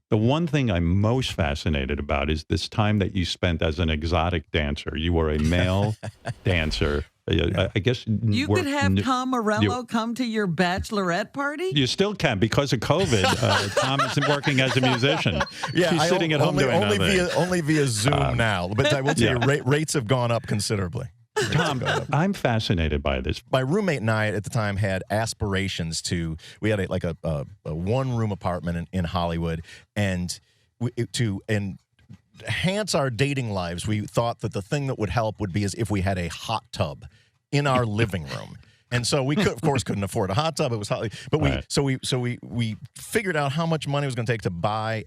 The one thing I'm most fascinated about is this time that you spent as an exotic dancer. You were a male dancer. I guess you could have Tom Morello come to your bachelorette party. You still can because of COVID. Tom isn't working as a musician. Yeah, he's sitting at home doing only via Zoom now. But I will tell you, rates have gone up considerably. Tom, I'm fascinated by this. My roommate and I at the time had aspirations to. We had a one-room apartment in Hollywood, and to enhance our dating lives, we thought that the thing that would help would be as if we had a hot tub in our living room. And so we of course couldn't afford a hot tub. It was hot, but we figured out how much money it was going to take to buy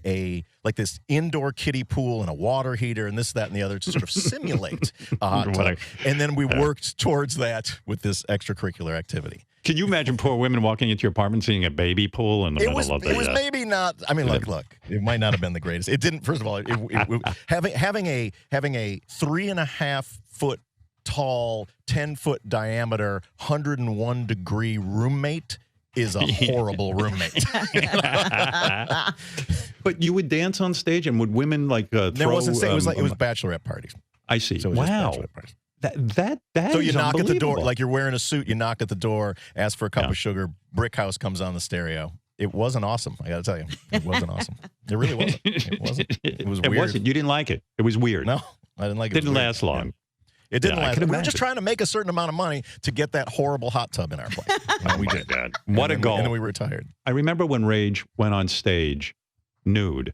this indoor kiddie pool and a water heater and this, that, and the other to sort of simulate a hot tub. And then we worked towards that with this extracurricular activity. Can you imagine poor women walking into your apartment seeing a baby pool in the middle of the... It was maybe not... I mean, look, it might not have been the greatest. It didn't... First of all, having a 3.5-foot tall, 10-foot diameter, 101-degree roommate is a horrible roommate. But you would dance on stage, and would women throw... There wasn't... it was bachelorette parties. I see. So it was just bachelorette parties. That so you knock at the door, like you're wearing a suit, you knock at the door, ask for a cup of sugar, Brick House comes on the stereo. It wasn't awesome, I got to tell you. It wasn't awesome. It really wasn't. It wasn't. It was weird. It wasn't. You didn't like it. It was weird. No, I didn't like it. It didn't last long. Yeah. It didn't last. We were just trying to make a certain amount of money to get that horrible hot tub in our place. And we did. God. What a goal. And then we retired. I remember when Rage went on stage nude.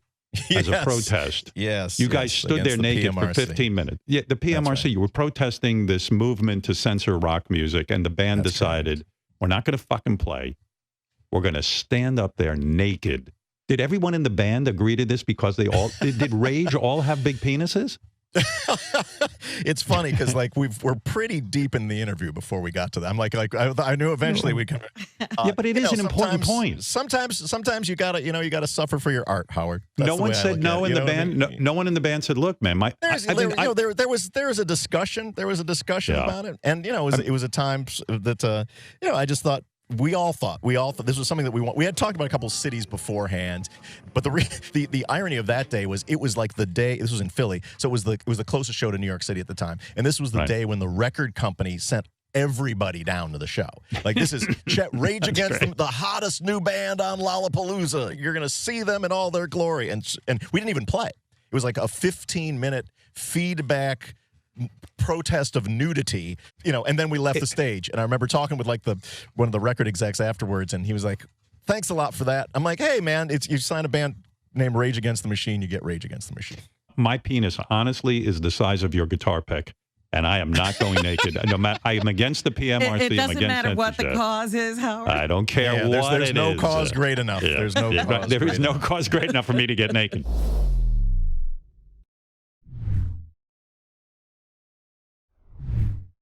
As a protest. Yes. You guys stood there naked for 15 minutes. Yeah, the PMRC, right. You were protesting this movement to censor rock music, and the band decided, we're not going to fucking play. We're going to stand up there naked. Did everyone in the band agree to this because they all, did Rage all have big penises? It's funny because we're pretty deep in the interview before we got to that. I'm I knew eventually we could. Yeah, but it is an important point. Sometimes you gotta suffer for your art, Howard. That's no one said no in the band. No one in the band said, "Look, man, there was a discussion. There was a discussion about it, and it was a time that I just thought. We all thought this was something that we want. We had talked about a couple cities beforehand, but the irony of that day was it was like the day. This was in Philly, so it was the closest show to New York City at the time, and this was the day when the record company sent everybody down to the show. Like, this is Rage Against the hottest new band on Lollapalooza. You're gonna see them in all their glory, and we didn't even play. It was like a 15-minute feedback protest of nudity, and then we left the stage. And I remember talking with one of the record execs afterwards, and he was like, "Thanks a lot for that." I'm like, "Hey, man, you sign a band named Rage Against the Machine, you get Rage Against the Machine." My penis, honestly, is the size of your guitar pick, and I am not going naked. No matter, I am against the PMRC. It doesn't matter what the cause is, Howard. I don't care what there's no cause great enough. There's no cause. There is no cause great enough for me to get naked.